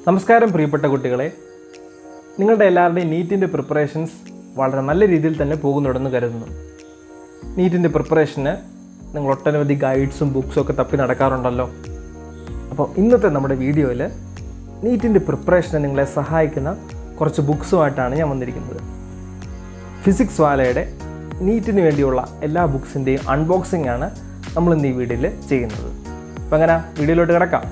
നമസ്കാരം പ്രിയപ്പെട്ട കുട്ടികളെ, നിങ്ങളുടെ എല്ലാവരുടെയും നീറ്റിൻ്റെ പ്രിപ്പറേഷൻസ് വളരെ നല്ല രീതിയിൽ തന്നെ പോകുന്നുണ്ടെന്ന് കരുതുന്നു. നീറ്റിൻ്റെ പ്രിപ്പറേഷന് നിങ്ങൾ ഒട്ടനവധി ഗൈഡ്സും ബുക്സും ഒക്കെ തപ്പി നടക്കാറുണ്ടല്ലോ. അപ്പോൾ ഇന്നത്തെ നമ്മുടെ വീഡിയോയിൽ നീറ്റിൻ്റെ പ്രിപ്പറേഷന് നിങ്ങളെ സഹായിക്കുന്ന കുറച്ച് ബുക്സുമായിട്ടാണ് ഞാൻ വന്നിരിക്കുന്നത്. ഫിസിക്സ് വാലയുടെ നീറ്റിന് വേണ്ടിയുള്ള എല്ലാ ബുക്സിൻ്റെയും അൺബോക്സിംഗ് ആണ് നമ്മൾ ഇന്ന് ഈ വീഡിയോയിൽ ചെയ്യുന്നത്. അപ്പോൾ അങ്ങനെ വീഡിയോയിലോട്ട് കിടക്കാം.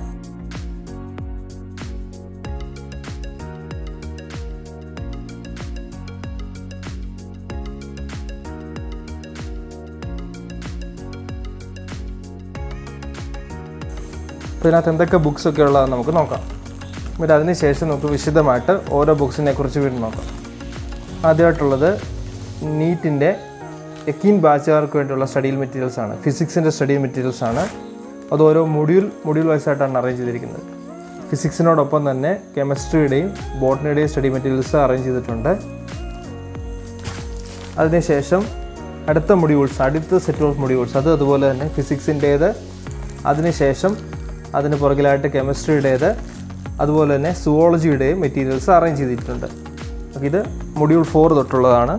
ഇതിനകത്ത് എന്തൊക്കെ ബുക്സൊക്കെ ഉള്ളതെന്ന് നമുക്ക് നോക്കാം. പിന്നെ അതിനുശേഷം നമുക്ക് വിശദമായിട്ട് ഓരോ ബുക്സിനെ കുറിച്ച് വീണ്ടും നോക്കാം. ആദ്യമായിട്ടുള്ളത് നീറ്റിൻ്റെ യക്കീൻ ബാച്ചുകാർക്ക് വേണ്ടിയുള്ള സ്റ്റഡി മെറ്റീരിയൽസാണ്. ഫിസിക്സിൻ്റെ സ്റ്റഡി മെറ്റീരിയൽസാണ്. അത് ഓരോ മൊഡ്യൂൾ വൈസായിട്ടാണ് അറേഞ്ച് ചെയ്തിരിക്കുന്നത്. ഫിസിക്സിനോടൊപ്പം തന്നെ കെമിസ്ട്രിയുടെയും ബോട്ടണിയുടെയും സ്റ്റഡി മെറ്റീരിയൽസ് അറേഞ്ച് ചെയ്തിട്ടുണ്ട്. അതിനുശേഷം അടുത്ത സെറ്റ് ഓഫ് മൊഡ്യൂൾസ് അതുപോലെ തന്നെ ഫിസിക്സിൻ്റേത്, അതിനുശേഷം അതിന് പുറകിലായിട്ട് കെമിസ്ട്രിയുടേത്, അതുപോലെ തന്നെ സുവോളജിയുടെയും മെറ്റീരിയൽസ് അറേഞ്ച് ചെയ്തിട്ടുണ്ട്. ഇത് മൊഡ്യൂൾ 4 തൊട്ടുള്ളതാണ്.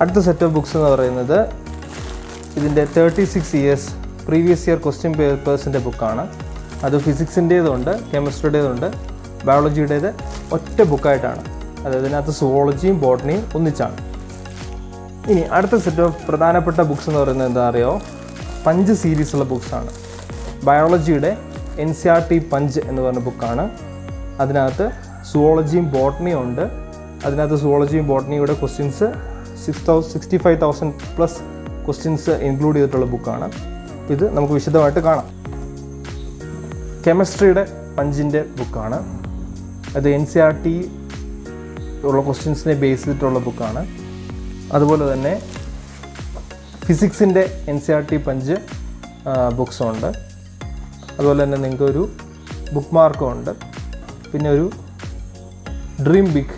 അടുത്ത സെറ്റ് ഓഫ് ബുക്സ് എന്ന് പറയുന്നത് ഇതിൻ്റെ 36 ഇയേഴ്സ് പ്രീവിയസ് ഇയർ ക്വസ്റ്റ്യൻ പേപ്പേഴ്സിൻ്റെ ബുക്കാണ്. അത് ഫിസിക്സിൻ്റേതുണ്ട്, കെമിസ്ട്രിയുടേതുണ്ട്, ബയോളജിയുടേത് ഒറ്റ ബുക്കായിട്ടാണ്. അതായത് ഇതിനകത്ത് സുവോളജിയും ബോട്ടണിയും ഒന്നിച്ചാണ്. ഇനി അടുത്ത സെറ്റ് ഓഫ് പ്രധാനപ്പെട്ട ബുക്സ് എന്ന് പറയുന്നത് എന്താ അറിയോ? പഞ്ച് സീരീസുള്ള ബുക്സാണ്. ബയോളജിയുടെ NCERT പഞ്ച് എന്ന് പറഞ്ഞ ബുക്കാണ്. അതിനകത്ത് സുവോളജിയും ബോട്ടണിയും ഉണ്ട്. അതിനകത്ത് സുവോളജിയും ബോട്ടണിയുടെ ക്വസ്റ്റ്യൻസ് 65,000+ ക്വസ്റ്റ്യൻസ് ഇൻക്ലൂഡ് ചെയ്തിട്ടുള്ള ബുക്കാണ്. ഇത് നമുക്ക് വിശദമായിട്ട് കാണാം. കെമിസ്ട്രിയുടെ പഞ്ചിൻ്റെ ബുക്കാണ്. അത് NCERT ഉള്ള ക്വസ്റ്റ്യൻസിനെ ബേസ് ചെയ്തിട്ടുള്ള ബുക്കാണ്. അതുപോലെ തന്നെ ഫിസിക്സിൻ്റെ NCERT പഞ്ച് ബുക്സും ഉണ്ട്. അതുപോലെ തന്നെ നിങ്ങൾക്കൊരു ബുക്ക് മാർക്കും ഉണ്ട്. പിന്നെ ഒരു ഡ്രീം ബിഗ്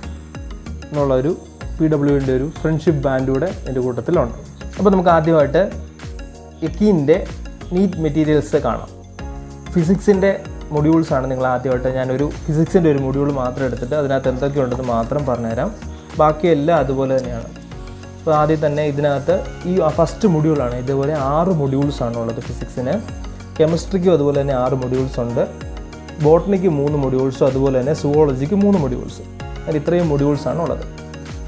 എന്നുള്ളൊരു PWൻ്റെ ഒരു ഫ്രണ്ട്ഷിപ്പ് ബാൻഡ് കൂടെ എൻ്റെ കൂട്ടത്തിലുണ്ട്. അപ്പോൾ നമുക്ക് ആദ്യമായിട്ട് യക്കീൻ്റെ നീറ്റ് മെറ്റീരിയൽസ് കാണാം. ഫിസിക്സിൻ്റെ മൊഡ്യൂൾസാണ്. നിങ്ങൾ ആദ്യമായിട്ട് ഞാനൊരു ഫിസിക്സിൻ്റെ ഒരു മൊഡ്യൂൾ മാത്രം എടുത്തിട്ട് അതിനകത്ത് എന്തൊക്കെയുണ്ടെന്ന് മാത്രം പറഞ്ഞുതരാം. ബാക്കിയെല്ലാം അതുപോലെ തന്നെയാണ്. അപ്പോൾ ആദ്യം തന്നെ ഇതിനകത്ത് ഈ ഫസ്റ്റ് മൊഡ്യൂളാണ്. ഇതുപോലെ 6 മൊഡ്യൂൾസാണ് ഉള്ളത് ഫിസിക്സിന്. കെമിസ്ട്രിക്കും അതുപോലെ തന്നെ 6 മൊഡ്യൂൾസ് ഉണ്ട്. ബോട്ടണിക്ക് 3 മൊഡ്യൂൾസും അതുപോലെ തന്നെ സുവോളജിക്ക് 3 മൊഡ്യൂൾസും. അങ്ങനെ ഇത്രയും മൊഡ്യൂൾസാണ് ഉള്ളത്.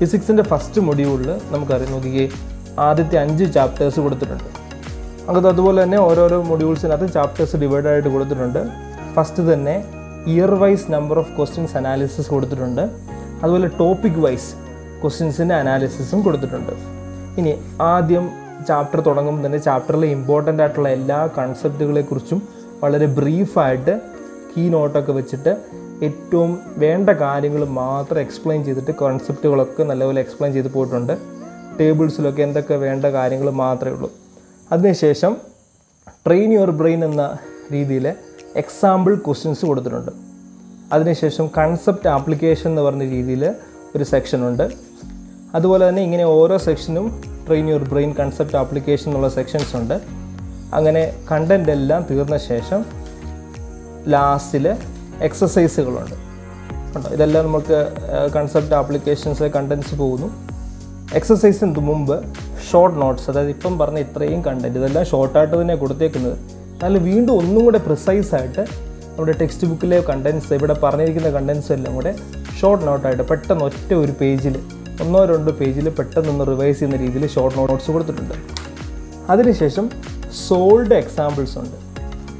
ഫിസിക്സിൻ്റെ ഫസ്റ്റ് മൊഡ്യൂളിൽ നമുക്കറിയാം, നോക്കിക്കേ, ആദ്യത്തെ 5 ചാപ്റ്റേഴ്സ് കൊടുത്തിട്ടുണ്ട്. അതുപോലെ തന്നെ ഓരോരോ മൊഡ്യൂൾസിനകത്ത് ചാപ്റ്റേഴ്സ് ഡിവൈഡായിട്ട് കൊടുത്തിട്ടുണ്ട്. ഫസ്റ്റ് തന്നെ year vice number of questions analysis കൊടുത്തിട്ടുണ്ട്. അതുപോലെ ടോപ്പിക് വൈസ് ക്വസ്റ്റ്യൻസിൻ്റെ അനാലിസിസും കൊടുത്തിട്ടുണ്ട്. ഇനി ആദ്യം ചാപ്റ്റർ തുടങ്ങുമ്പോൾ തന്നെ ചാപ്റ്ററിലെ ഇമ്പോർട്ടൻ്റ് ആയിട്ടുള്ള എല്ലാ കൺസെപ്റ്റുകളെക്കുറിച്ചും വളരെ ബ്രീഫായിട്ട് കീ നോട്ടൊക്കെ വെച്ചിട്ട് ഏറ്റവും വേണ്ട കാര്യങ്ങൾ മാത്രം എക്സ്പ്ലെയിൻ ചെയ്തിട്ട് കൺസെപ്റ്റുകളൊക്കെ നല്ലപോലെ എക്സ്പ്ലെയിൻ ചെയ്ത് പോയിട്ടുണ്ട്. ടേബിൾസിലൊക്കെ എന്തൊക്കെ വേണ്ട കാര്യങ്ങൾ മാത്രമേ ഉള്ളൂ. അതിനുശേഷം ട്രെയിൻ യുവർ ബ്രെയിൻ എന്ന രീതിയിൽ എക്സാമ്പിൾ ക്വസ്റ്റ്യൻസ് കൊടുത്തിട്ടുണ്ട്. അതിനുശേഷം കൺസെപ്റ്റ് ആപ്ലിക്കേഷൻ എന്ന് പറഞ്ഞ രീതിയിൽ ഒരു സെക്ഷനുണ്ട്. അതുപോലെ തന്നെ ഇങ്ങനെ ഓരോ സെക്ഷനും train your brain, concept application എന്നുള്ള സെക്ഷൻസ് ഉണ്ട്. അങ്ങനെ കണ്ടൻ്റ് എല്ലാം തീർന്ന ശേഷം ലാസ്റ്റിൽ എക്സസൈസുകളുണ്ട്. കണ്ടോ, ഇതെല്ലാം നമുക്ക് കൺസെപ്റ്റ് ആപ്ലിക്കേഷൻസ് കണ്ടൻസ് പോകുന്നു. എക്സസൈസിന് മുമ്പ് ഷോർട്ട് നോട്ട്സ്, അതായത് ഇപ്പം പറഞ്ഞ ഇത്രയും കണ്ടൻറ്റ് ഇതെല്ലാം ഷോർട്ടായിട്ട് തന്നെ കൊടുത്തേക്കുന്നത്. എന്നാൽ വീണ്ടും ഒന്നും കൂടെ പ്രിസൈസായിട്ട് നമ്മുടെ ടെക്സ്റ്റ് ബുക്കിലെ കണ്ടൻസ്, ഇവിടെ പറഞ്ഞിരിക്കുന്ന കണ്ടൻസ് എല്ലാം കൂടെ ഷോർട്ട് നോട്ടായിട്ട് പെട്ടെന്ന് ഒറ്റ ഒരു പേജിൽ 1-2 പേജിൽ പെട്ടെന്നൊന്ന് റിവൈസ് ചെയ്യുന്ന രീതിയിൽ ഷോർട്ട് നോട്ട്സ് കൊടുത്തിട്ടുണ്ട്. അതിനുശേഷം സോൾവ്ഡ് എക്സാമ്പിൾസ് ഉണ്ട്,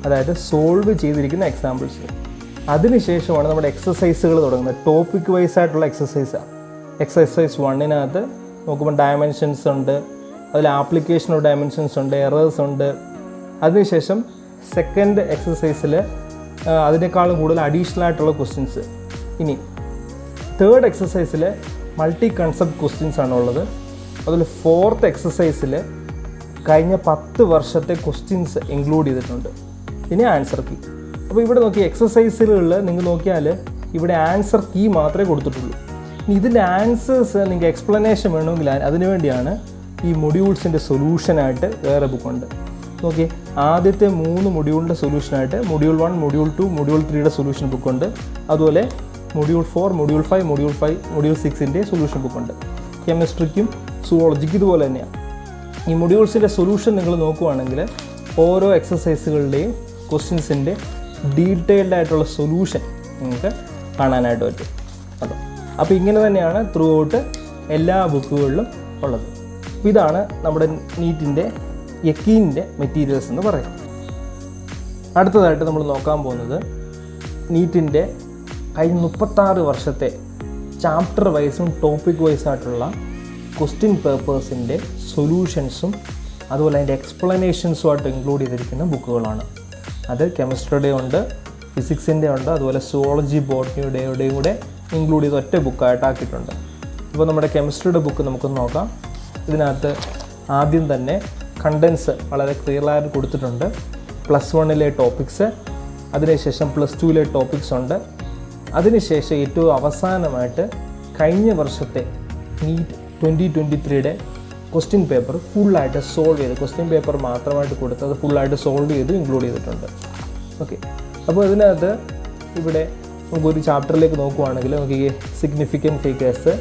അതായത് സോൾവ് ചെയ്തിരിക്കുന്ന എക്സാമ്പിൾസ്. അതിനുശേഷമാണ് നമ്മുടെ എക്സസൈസുകൾ തുടങ്ങുന്നത്. ടോപ്പിക് വൈസ് ആയിട്ടുള്ള എക്സസൈസാണ്. എക്സസൈസ് 1-നകത്ത് നോക്കുമ്പോൾ ഡയമെൻഷൻസ് ഉണ്ട്, അതിൽ ആപ്ലിക്കേഷൻ ഓഫ് ഡയമെൻഷൻസ് ഉണ്ട്, എറേഴ്സ് ഉണ്ട്. അതിനുശേഷം സെക്കൻഡ് എക്സസൈസിൽ അതിനേക്കാളും കൂടുതൽ അഡീഷണൽ ആയിട്ടുള്ള ക്വസ്റ്റ്യൻസ്. ഇനി തേർഡ് എക്സസൈസിൽ മൾട്ടി കൺസെപ്റ്റ് ക്വസ്റ്റ്യൻസ് ആണ് ഉള്ളത്. അതിൽ ഫോർത്ത് എക്സസൈസിൽ കഴിഞ്ഞ 10 വർഷത്തെ ക്വസ്റ്റ്യൻസ് ഇൻക്ലൂഡ് ചെയ്തിട്ടുണ്ട്. ഇനി ആൻസർ കീ. അപ്പോൾ ഇവിടെ നോക്കി എക്സസൈസുകളിൽ നിങ്ങൾ നോക്കിയാൽ ഇവിടെ ആൻസർ കീ മാത്രമേ കൊടുത്തിട്ടുള്ളൂ. ഇതിൻ്റെ ആൻസേഴ്സ് നിങ്ങൾക്ക് എക്സ്പ്ലനേഷൻ വേണമെങ്കിൽ അതിനുവേണ്ടിയാണ് ഈ മൊഡ്യൂൾസിൻ്റെ സൊല്യൂഷനായിട്ട് വേറെ ബുക്കുണ്ട്. നോക്കിയേ, ആദ്യത്തെ 3 മൊഡ്യൂളിൻ്റെ സൊല്യൂഷനായിട്ട് മൊഡ്യൂൾ 1, മൊഡ്യൂൾ 2, മൊഡ്യൂൾ 3യുടെ സൊല്യൂഷൻ ബുക്കുണ്ട്. അതുപോലെ മൊഡ്യൂൾ 4, മൊഡ്യൂൾ 5, മൊഡ്യൂൾ 6ൻ്റെ സൊല്യൂഷൻ ബുക്കുണ്ട്. കെമിസ്ട്രിക്കും സുവോളജിക്കും ഇതുപോലെ തന്നെയാണ്. ഈ മൊഡ്യൂൾസിൻ്റെ സൊല്യൂഷൻ നിങ്ങൾ നോക്കുകയാണെങ്കിൽ ഓരോ എക്സസൈസുകളുടെയും ക്വസ്റ്റ്യൻസിൻ്റെ ഡീറ്റെയിൽഡ് ആയിട്ടുള്ള സൊല്യൂഷൻ നിങ്ങൾക്ക് കാണാനായിട്ട് പറ്റും. അപ്പോൾ ഇങ്ങനെ തന്നെയാണ് ത്രൂ ഔട്ട് എല്ലാ ബുക്കുകളിലും ഉള്ളത്. അപ്പോൾ ഇതാണ് നമ്മുടെ നീറ്റിൻ്റെ യക്കീനിൻ്റെ മെറ്റീരിയൽസ് എന്ന് പറയും. അടുത്തതായിട്ട് നമ്മൾ നോക്കാൻ പോകുന്നത് നീറ്റിൻ്റെ കഴിഞ്ഞ 36 വർഷത്തെ ചാപ്റ്റർ വൈസും ടോപ്പിക് വൈസായിട്ടുള്ള ക്വസ്റ്റ്യൻ പേപ്പേഴ്സിൻ്റെ സൊല്യൂഷൻസും അതുപോലെ അതിൻ്റെ എക്സ്പ്ലനേഷൻസുമായിട്ട് ഇൻക്ലൂഡ് ചെയ്തിരിക്കുന്ന ബുക്കുകളാണ്. അത് കെമിസ്ട്രിയുടെ ഉണ്ട്, ഫിസിക്സിൻ്റെ ഉണ്ട്, അതുപോലെ സുവോളജി ബോട്ടണിയുടെയും കൂടെ ഇൻക്ലൂഡ് ചെയ്ത് ഒറ്റ ബുക്കായിട്ടാക്കിയിട്ടുണ്ട്. ഇപ്പോൾ നമ്മുടെ കെമിസ്ട്രിയുടെ ബുക്ക് നമുക്കൊന്ന് നോക്കാം. ഇതിനകത്ത് ആദ്യം തന്നെ കണ്ടൻസ് വളരെ ക്ലിയറായിട്ട് കൊടുത്തിട്ടുണ്ട്. +1 ടോപ്പിക്സ്, അതിനുശേഷം +2 ടോപ്പിക്സ് ഉണ്ട്. അതിനുശേഷം ഏറ്റവും അവസാനമായിട്ട് കഴിഞ്ഞ വർഷത്തെ നീറ്റ് 2023 ക്വസ്റ്റ്യൻ പേപ്പർ ഫുള്ളായിട്ട് സോൾവ് ചെയ്ത്, ക്വസ്റ്റ്യൻ പേപ്പർ മാത്രമായിട്ട് കൊടുത്തത് ഫുള്ളായിട്ട് സോൾവ് ചെയ്ത് ഇൻക്ലൂഡ് ചെയ്തിട്ടുണ്ട്. ഓക്കെ, അപ്പോൾ ഇതിനകത്ത് ഇവിടെ നമുക്കൊരു ചാപ്റ്ററിലേക്ക് നോക്കുവാണെങ്കിൽ നമുക്ക് ഈ significant figures,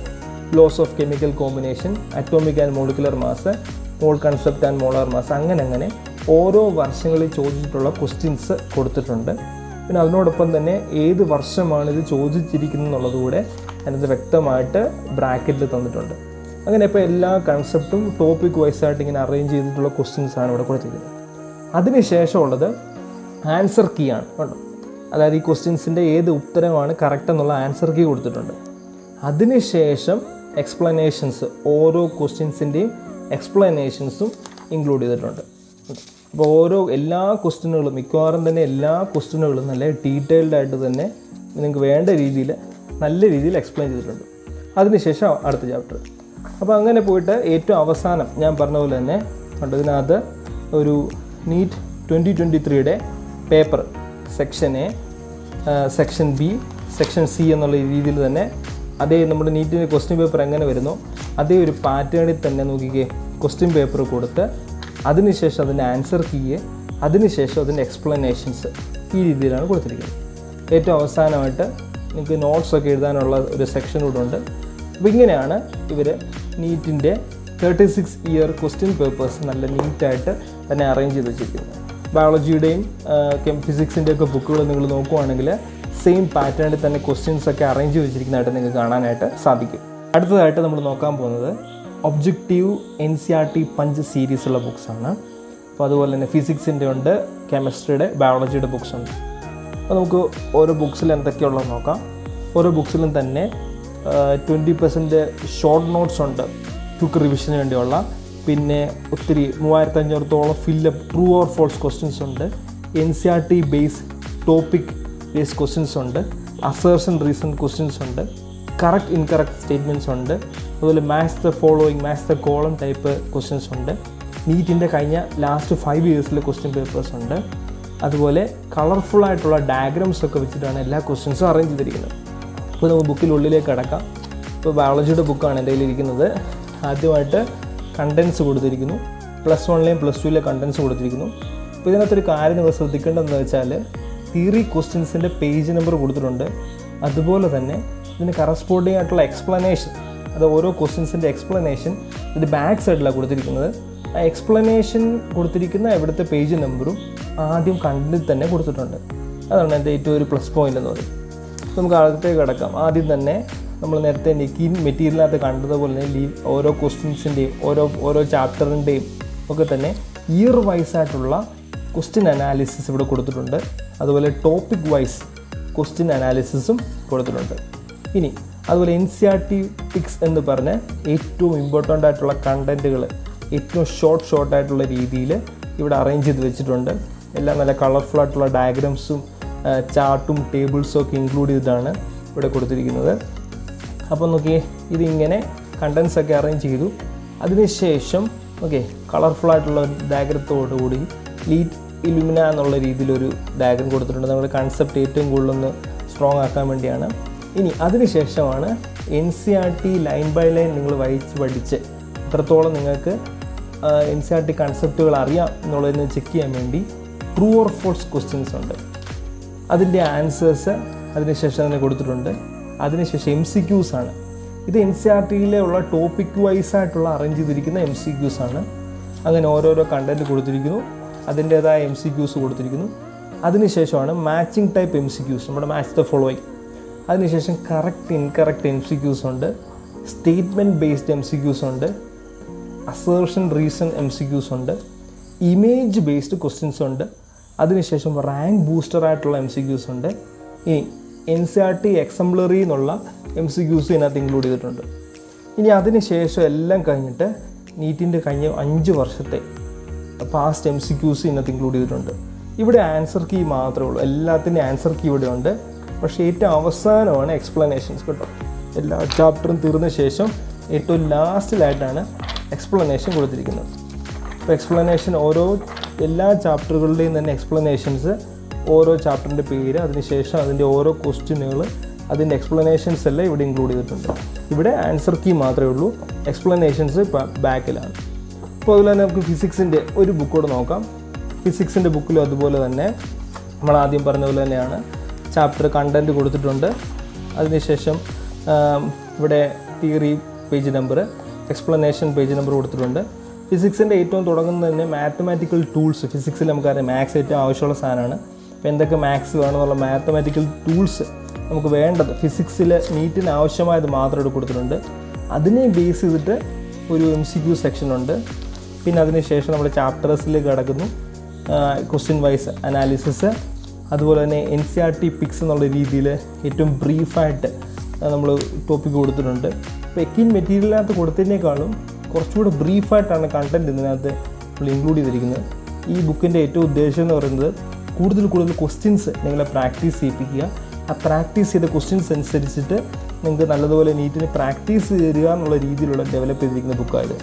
laws of chemical combination, atomic and molecular mass, mole concept and molar mass, അങ്ങനെ ഓരോ വർഷങ്ങളിൽ ചോദിച്ചിട്ടുള്ള ക്വസ്റ്റ്യൻസ് കൊടുത്തിട്ടുണ്ട്. പിന്നെ അതിനോടൊപ്പം തന്നെ ഏത് വർഷമാണ് ഇത് ചോദിച്ചിരിക്കുന്നത് എന്നുള്ളതുകൂടെ അതിനകത്ത് വ്യക്തമായിട്ട് ബ്രാക്കറ്റിൽ തന്നിട്ടുണ്ട്. അങ്ങനെ ഇപ്പോൾ എല്ലാ കൺസെപ്റ്റും ടോപ്പിക് വൈസായിട്ട് ഇങ്ങനെ അറേഞ്ച് ചെയ്തിട്ടുള്ള ക്വസ്റ്റ്യൻസാണ് ഇവിടെ കൊടുത്തിരിക്കുന്നത്. അതിനുശേഷമുള്ളത് ആൻസർ കീ ആണ് കേട്ടോ. അതായത് ഈ ക്വസ്റ്റ്യൻസിൻ്റെ ഏത് ഉത്തരമാണ് കറക്റ്റ് എന്നുള്ള ആൻസർ കീ കൊടുത്തിട്ടുണ്ട്. അതിനുശേഷം എക്സ്പ്ലനേഷൻസ്, ഓരോ ക്വസ്റ്റ്യൻസിൻ്റെയും എക്സ്പ്ലനേഷൻസും ഇൻക്ലൂഡ് ചെയ്തിട്ടുണ്ട്. അപ്പോൾ എല്ലാ ക്വസ്റ്റ്യനുകളും, മിക്കവാറും തന്നെ എല്ലാ ക്വസ്റ്റ്യനുകളും നല്ല ഡീറ്റെയിൽഡ് ആയിട്ട് തന്നെ നിങ്ങൾക്ക് വേണ്ട രീതിയിൽ നല്ല രീതിയിൽ എക്സ്പ്ലെയിൻ ചെയ്തിട്ടുണ്ട്. അതിനുശേഷം അടുത്ത ചാപ്റ്റർ. അപ്പോൾ അങ്ങനെ പോയിട്ട് ഏറ്റവും അവസാനം ഞാൻ പറഞ്ഞ പോലെ തന്നെ ഉണ്ട് ഇതിനകത്ത് ഒരു NEET 2023 paper section A, section B, section C എന്നുള്ള രീതിയിൽ തന്നെ അതേ നമ്മുടെ നീറ്റിൻ്റെ ക്വസ്റ്റ്യൻ പേപ്പർ എങ്ങനെ വരുന്നോ അതേ ഒരു പാറ്റേണിൽ തന്നെ നോക്കിക്കേ ക്വസ്റ്റ്യൻ പേപ്പർ കൊടുത്ത് അതിനുശേഷം അതിൻ്റെ ആൻസർ കീയെ, അതിനുശേഷം അതിൻ്റെ എക്സ്പ്ലനേഷൻസ് ഈ രീതിയിലാണ് കൊടുത്തിരിക്കുന്നത്. ഏറ്റവും അവസാനമായിട്ട് നിങ്ങൾക്ക് നോട്ട്സൊക്കെ എഴുതാനുള്ള ഒരു സെക്ഷൻ കൂടെ ഉണ്ട്. അപ്പോൾ ഇങ്ങനെയാണ് ഇവർ നീറ്റിൻ്റെ 36 ഇയർ ക്വസ്റ്റ്യൻ പേപ്പേഴ്സ് നല്ല നീറ്റായിട്ട് തന്നെ അറേഞ്ച് ചെയ്ത് വെച്ചിരിക്കുന്നത്. ബയോളജിയുടെയും ഫിസിക്സിൻ്റെയൊക്കെ ബുക്കുകൾ നിങ്ങൾ നോക്കുവാണെങ്കിൽ സെയിം പാറ്റേണിൽ തന്നെ ക്വസ്റ്റ്യൻസൊക്കെ അറേഞ്ച് ചെയ്ത് വെച്ചിരിക്കുന്നതായിട്ട് നിങ്ങൾക്ക് കാണാനായിട്ട് സാധിക്കും. അടുത്തതായിട്ട് നമ്മൾ നോക്കാൻ പോകുന്നത് ഒബ്ജക്റ്റീവ് NCERT പഞ്ച് സീരീസുള്ള ബുക്സാണ്. അപ്പോൾ അതുപോലെ തന്നെ ഫിസിക്സിൻ്റെ ഉണ്ട്, കെമിസ്ട്രിയുടെ, ബയോളജിയുടെ ബുക്സ് ഉണ്ട്. അപ്പോൾ നമുക്ക് ഓരോ ബുക്സിൽ എന്തൊക്കെയുള്ളത് നോക്കാം. ഓരോ ബുക്സിലും തന്നെ 20% ഷോർട്ട് നോട്ട്സ് ഉണ്ട് ക്വിക്ക് റിവിഷന് വേണ്ടിയുള്ള. പിന്നെ ഒത്തിരി 3500-ഓളം fill up true or false questions ഉണ്ട്. NCERT base topic base questions ഉണ്ട്. അസേർഷൻ റീസൺ ക്വസ്റ്റ്യൻസ് ഉണ്ട്. കറക്റ്റ് ഇൻകറക്റ്റ് സ്റ്റേറ്റ്മെൻറ്റ്സ് ഉണ്ട്. അതുപോലെ match the following, match the column type questions ഉണ്ട്. നീറ്റിൻ്റെ കഴിഞ്ഞ ലാസ്റ്റ് 5 ഇയേഴ്സിലെ ക്വസ്റ്റ്യൻ പേപ്പേഴ്സ് ഉണ്ട്. അതുപോലെ കളർഫുള്ളായിട്ടുള്ള ഡയഗ്രാംസ് ഒക്കെ വെച്ചിട്ടാണ് എല്ലാ ക്വസ്റ്റ്യൻസും അറേഞ്ച് ചെയ്തിരിക്കുന്നത്. അപ്പോൾ നമുക്ക് ബുക്കിനുള്ളിലേക്ക് കടക്കാം. ഇപ്പോൾ ബയോളജിയുടെ ബുക്കാണ് എൻ്റെ കയ്യിലിരിക്കുന്നത്. ആദ്യമായിട്ട് കണ്ടൻസ് കൊടുത്തിരിക്കുന്നു. +1 +2 കണ്ടൻസ് കൊടുത്തിരിക്കുന്നു. അപ്പോൾ ഇതിനകത്തൊരു കാര്യം നിങ്ങൾ ശ്രദ്ധിക്കേണ്ടതെന്ന് വെച്ചാൽ തിയറി ക്വസ്റ്റ്യൻസിൻ്റെ പേജ് നമ്പർ കൊടുത്തിട്ടുണ്ട്. അതുപോലെ തന്നെ ഇതിന് കറസ്പോണ്ടിങ് ആയിട്ടുള്ള എക്സ്പ്ലനേഷൻ, അത് ഓരോ ക്വസ്റ്റ്യൻസിൻ്റെ എക്സ്പ്ലനേഷൻ ഇത് ബാക്ക് സൈഡിലാണ് കൊടുത്തിരിക്കുന്നത്. ആ എക്സ്പ്ലനേഷൻ കൊടുത്തിരിക്കുന്ന എവിടുത്തെ പേജ് നമ്പറും ആദ്യം കണ്ടിൽ തന്നെ കൊടുത്തിട്ടുണ്ട്. അതാണ് എൻ്റെ ഏറ്റവും ഒരു പ്ലസ് പോയിൻ്റ് എന്ന് പറയുന്നത്. നമുക്ക് അകത്തേക്ക് കിടക്കാം. ആദ്യം തന്നെ നമ്മൾ നേരത്തെ യക്കീൻ മെറ്റീരിയലിനകത്ത് കണ്ടതുപോലെ തന്നെ ഓരോ ക്വസ്റ്റ്യൻസിൻ്റെയും ഓരോ ചാപ്റ്ററിൻ്റെയും ഒക്കെ തന്നെ ഇയർ വൈസായിട്ടുള്ള ക്വസ്റ്റ്യൻ അനാലിസിസ് ഇവിടെ കൊടുത്തിട്ടുണ്ട്. അതുപോലെ ടോപ്പിക് വൈസ് ക്വസ്റ്റ്യൻ അനാലിസിസും കൊടുത്തിട്ടുണ്ട്. ഇനി അതുപോലെ NCERT പിക്സ് എന്ന് പറഞ്ഞ് ഏറ്റവും ഇമ്പോർട്ടൻ്റ് ആയിട്ടുള്ള കണ്ടൻറ്റുകൾ ഏറ്റവും ഷോർട്ടായിട്ടുള്ള രീതിയിൽ ഇവിടെ അറേഞ്ച് ചെയ്ത് വെച്ചിട്ടുണ്ട്. എല്ലാം നല്ല കളർഫുൾ ആയിട്ടുള്ള ഡയഗ്രാംസും ചാർട്ടും ടേബിൾസും ഒക്കെ ഇൻക്ലൂഡ് ചെയ്തിട്ടാണ് ഇവിടെ കൊടുത്തിരിക്കുന്നത്. അപ്പോൾ നോക്കിയേ, ഇതിങ്ങനെ കണ്ടൻസൊക്കെ അറേഞ്ച് ചെയ്തു. അതിനുശേഷം കളർഫുള്ളായിട്ടുള്ള ഡയഗ്രത്തോടുകൂടി ലീറ്റ് ഇലുമിന എന്നുള്ള രീതിയിലൊരു ഡയഗ്രം കൊടുത്തിട്ടുണ്ട്. നമ്മുടെ കൺസെപ്റ്റ് ഏറ്റവും കൂടുതലൊന്ന് സ്ട്രോങ് ആക്കാൻ വേണ്ടിയാണ്. ഇനി അതിനുശേഷമാണ് NCERT ലൈൻ ബൈ ലൈൻ നിങ്ങൾ വായിച്ച് പഠിച്ച് എത്രത്തോളം നിങ്ങൾക്ക് NCERT കൺസെപ്റ്റുകൾ അറിയാം എന്നുള്ളതിനെ ചെക്ക് ചെയ്യാൻ വേണ്ടി ട്രൂ ഓർ ഫോൾസ് ക്വസ്റ്റ്യൻസ് ഉണ്ട്. അതിൻ്റെ ആൻസേഴ്സ് അതിനുശേഷം തന്നെ കൊടുത്തിട്ടുണ്ട്. അതിനുശേഷം MCQs ആണ്. ഇത് NCERTയിലെ ഉള്ള ടോപ്പിക് വൈസ് ആയിട്ടുള്ള അറേഞ്ച് ചെയ്തിരിക്കുന്ന MCQs ആണ്. അങ്ങനെ ഓരോരോ കണ്ടൻറ്റ് കൊടുത്തിരിക്കുന്നു, അതിൻ്റേതായ MCQs കൊടുത്തിരിക്കുന്നു. അതിനുശേഷമാണ് മാച്ചിങ് ടൈപ്പ് MCQs, നമ്മുടെ മാച്ച് ദ ഫോളോയിങ്. അതിനുശേഷം കറക്റ്റ് ഇൻകറക്റ്റ് MCQs ഉണ്ട്, സ്റ്റേറ്റ്മെൻറ്റ് ബേസ്ഡ് MCQs ഉണ്ട്, അസേർഷൻ റീസൺ MCQs ഉണ്ട്, ഇമേജ് ബേസ്ഡ് ക്വസ്റ്റ്യൻസ് ഉണ്ട്. അതിനുശേഷം റാങ്ക് ബൂസ്റ്റർ ആയിട്ടുള്ള MCQs ഉണ്ട്. ഇനി NCERT എക്സംപ്ലറി എന്നുള്ള MCQs ഇതിനകത്ത് ഇൻക്ലൂഡ് ചെയ്തിട്ടുണ്ട്. ഇനി അതിനുശേഷം എല്ലാം കഴിഞ്ഞിട്ട് നീറ്റിൻ്റെ കഴിഞ്ഞ 5 വർഷത്തെ പാസ്റ്റ് MCQs ഇതിനകത്ത് ഇൻക്ലൂഡ് ചെയ്തിട്ടുണ്ട്. ഇവിടെ ആൻസർ കീ മാത്രമേ ഉള്ളൂ, എല്ലാത്തിൻ്റെ ആൻസർ കീ ഇവിടെ ഉണ്ട്. പക്ഷേ ഏറ്റവും അവസാനമാണ് എക്സ്പ്ലനേഷൻസ് കേട്ടോ. എല്ലാ ചാപ്റ്ററും തീർന്ന ശേഷം ഏറ്റവും ലാസ്റ്റിലായിട്ടാണ് എക്സ്പ്ലനേഷൻ കൊടുത്തിരിക്കുന്നത്. അപ്പോൾ എക്സ്പ്ലനേഷൻ എല്ലാ ചാപ്റ്ററുകളുടെയും തന്നെ എക്സ്പ്ലനേഷൻസ്, ഓരോ ചാപ്റ്ററിൻ്റെ പേര്, അതിനുശേഷം അതിൻ്റെ ഓരോ ക്വസ്റ്റ്യനുകൾ, അതിൻ്റെ എക്സ്പ്ലനേഷൻസ് എല്ലാം ഇവിടെ ഇൻക്ലൂഡ് ചെയ്തിട്ടുണ്ട്. ഇവിടെ ആൻസർ കീ മാത്രമേ ഉള്ളൂ, എക്സ്പ്ലനേഷൻസ് ബാക്കിലാണ്. അപ്പോൾ അതുപോലെ തന്നെ നമുക്ക് ഫിസിക്സിൻ്റെ ഒരു ബുക്കോട് നോക്കാം. ഫിസിക്സിൻ്റെ ബുക്കിലും അതുപോലെ തന്നെ നമ്മൾ ആദ്യം പറഞ്ഞ പോലെ തന്നെയാണ് ചാപ്റ്റർ കണ്ടൻറ്റ് കൊടുത്തിട്ടുണ്ട്. അതിനുശേഷം ഇവിടെ theory page number, explanation page number കൊടുത്തിട്ടുണ്ട്. ഫിസിക്സിൻ്റെ ഏറ്റവും തുടങ്ങുന്നത് തന്നെ മാത്തമാറ്റിക്കൽ ടൂൾസ്. ഫിസിക്സിൽ നമുക്കറിയാം മാത്സ് ഏറ്റവും ആവശ്യമുള്ള സാധനമാണ്. അപ്പോൾ എന്തൊക്കെ മാത്സ് വേണമെന്നുള്ള മാത്തമാറ്റിക്കൽ ടൂൾസ് നമുക്ക് വേണ്ടത് ഫിസിക്സിൽ നീറ്റിന് ആവശ്യമായത് മാത്രം ഇവിടെ കൊടുത്തിട്ടുണ്ട്. അതിനെ ബേസ് ചെയ്തിട്ട് ഒരു MCQ സെക്ഷനുണ്ട്. പിന്നെ അതിനുശേഷം നമ്മുടെ ചാപ്റ്റേഴ്സിലേക്ക് കിടക്കുന്നു, ക്വസ്റ്റ്യൻ വൈസ് അനാലിസിസ്. അതുപോലെ തന്നെ NCERT പിക്സ് എന്നുള്ള രീതിയിൽ ഏറ്റവും ബ്രീഫായിട്ട് നമ്മൾ ടോപ്പിക്ക് കൊടുത്തിട്ടുണ്ട്. അപ്പോൾ യക്കീൻ മെറ്റീരിയലിനകത്ത് കൊടുത്തതിനേക്കാളും കുറച്ചുകൂടെ ബ്രീഫായിട്ടാണ് കണ്ടൻറ്റ് ഇതിനകത്ത് നമ്മൾ ഇൻക്ലൂഡ് ചെയ്തിരിക്കുന്നത്. ഈ ബുക്കിൻ്റെ ഏറ്റവും ഉദ്ദേശം എന്ന് പറയുന്നത് കൂടുതൽ ക്വസ്റ്റ്യൻസ് നിങ്ങളെ പ്രാക്ടീസ് ചെയ്യിപ്പിക്കുക. ആ പ്രാക്ടീസ് ചെയ്ത ക്വസ്റ്റ്യൻസ് അനുസരിച്ചിട്ട് നിങ്ങൾക്ക് നല്ലതുപോലെ നീറ്റിന് പ്രാക്ടീസ് തരിക എന്നുള്ള രീതിയിലുള്ള ഡെവലപ്പ് ചെയ്തിരിക്കുന്ന ബുക്കായത്.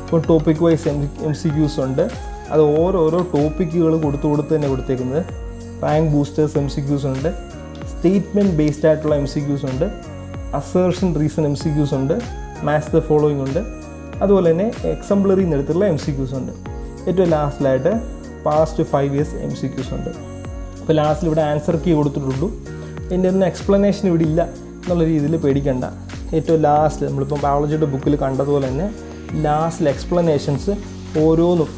ഇപ്പോൾ ടോപ്പിക് വൈസ് MCQs ഉണ്ട്. അത് ഓരോരോ ടോപ്പിക്കുകൾ കൊടുത്ത് തന്നെ കൊടുത്തേക്കുന്നത്. റാങ്ക് ബൂസ്റ്റേഴ്സ് MCQs ഉണ്ട്, സ്റ്റേറ്റ്മെൻറ്റ് ബേസ്ഡ് ആയിട്ടുള്ള MCQs ഉണ്ട്, അസേർഷൻ റീസൺ MCQs ഉണ്ട്, മാച്ച് ദ ഫോളോയിങ് ഉണ്ട്. അതുപോലെ തന്നെ എക്സംപ്ലറി എടുത്തുള്ള MCQs ഉണ്ട്. ഏറ്റവും ലാസ്റ്റിലായിട്ട് പാസ്റ്റ് 5 years MCQs ഉണ്ട്. അപ്പോൾ ലാസ്റ്റിൽ ഇവിടെ ആൻസർ കീ കൊടുത്തിട്ടുള്ളൂ. ഇതിൻ്റെ ഒന്നും എക്സ്പ്ലനേഷൻ ഇവിടെ ഇല്ല എന്നുള്ള രീതിയിൽ പേടിക്കണ്ട. ഏറ്റവും ലാസ്റ്റ് നമ്മളിപ്പം ബയോളജിയുടെ ബുക്കിൽ കണ്ടതുപോലെ തന്നെ ലാസ്റ്റിൽ എക്സ്പ്ലനേഷൻസ് ഓരോന്നും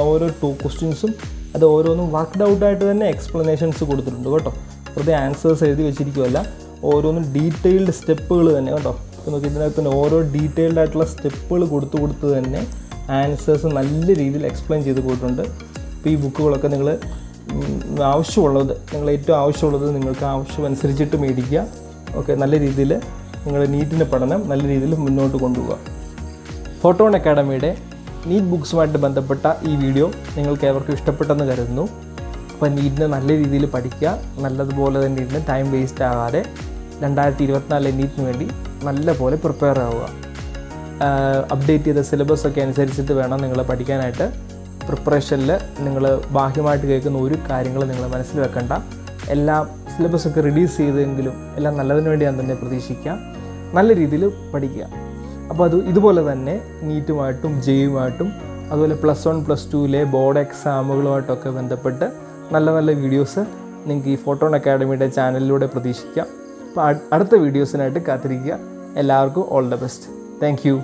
ഓരോ ക്വസ്റ്റ്യൻസും അത് ഓരോന്നും വർക്ക്ഡ് ഔട്ടായിട്ട് തന്നെ എക്സ്പ്ലനേഷൻസ് കൊടുത്തിട്ടുണ്ട് കേട്ടോ. വെറുതെ ആൻസേഴ്സ് എഴുതി വെച്ചിരിക്കുമല്ല, ഓരോന്നും ഡീറ്റെയിൽഡ് സ്റ്റെപ്പുകൾ തന്നെ കേട്ടോ. ഇപ്പോൾ നോക്കി ഇതിനകത്ത് തന്നെ ഓരോ ഡീറ്റെയിൽഡ് ആയിട്ടുള്ള സ്റ്റെപ്പുകൾ കൊടുത്ത് തന്നെ ആൻസേഴ്സ് നല്ല രീതിയിൽ എക്സ്പ്ലെയിൻ ചെയ്ത് കൊടുത്തിട്ടുണ്ട്. അപ്പോൾ ഈ ബുക്കുകളൊക്കെ നിങ്ങൾ ഏറ്റവും ആവശ്യമുള്ളത് നിങ്ങൾക്ക് ആവശ്യമനുസരിച്ചിട്ട് മേടിക്കുക. ഓക്കെ, നല്ല രീതിയിൽ നിങ്ങളുടെ നീറ്റിൻ്റെ പഠനം നല്ല രീതിയിൽ മുന്നോട്ട് കൊണ്ടുപോകുക. ഫോട്ടോൺ അക്കാഡമിയുടെ നീറ്റ് ബുക്സുമായിട്ട് ബന്ധപ്പെട്ട ഈ വീഡിയോ നിങ്ങൾക്ക് ഏവർക്കും ഇഷ്ടപ്പെട്ടെന്ന് കരുതുന്നു. അപ്പോൾ നീറ്റിനെ നല്ല രീതിയിൽ പഠിക്കുക, നല്ലതുപോലെ തന്നെ ഇരുന്ന് ടൈം വേസ്റ്റ് ആകാതെ 2024 നീറ്റിന് വേണ്ടി നല്ലപോലെ പ്രിപ്പയർ ആവുക. അപ്ഡേറ്റ് ചെയ്ത സിലബസൊക്കെ അനുസരിച്ചിട്ട് വേണം നിങ്ങൾ പഠിക്കാനായിട്ട്. പ്രിപ്പറേഷനിൽ നിങ്ങൾ ബാഹ്യമായിട്ട് കേൾക്കുന്ന ഒരു കാര്യങ്ങൾ നിങ്ങൾ മനസ്സിൽ വെക്കണ്ട. എല്ലാം സിലബസൊക്കെ റിലീസ് ചെയ്തെങ്കിലും എല്ലാം നല്ലതിന് വേണ്ടി ഞാൻ തന്നെ പ്രതീക്ഷിക്കുക. നല്ല രീതിയിൽ പഠിക്കുക. അപ്പോൾ ഇതുപോലെ തന്നെ നീറ്റുമായിട്ടും ജെയുമായിട്ടും അതുപോലെ +1 +2 ബോർഡ് എക്സാമുകളുമായിട്ടൊക്കെ ബന്ധപ്പെട്ട് നല്ല വീഡിയോസ് നിങ്ങൾക്ക് ഈ ഫോട്ടോൺ അക്കാഡമിയുടെ ചാനലിലൂടെ പ്രതീക്ഷിക്കാം. അപ്പോൾ അടുത്ത വീഡിയോസിനായിട്ട് കാത്തിരിക്കുക. എല്ലാവർക്കും all the best. Thank you.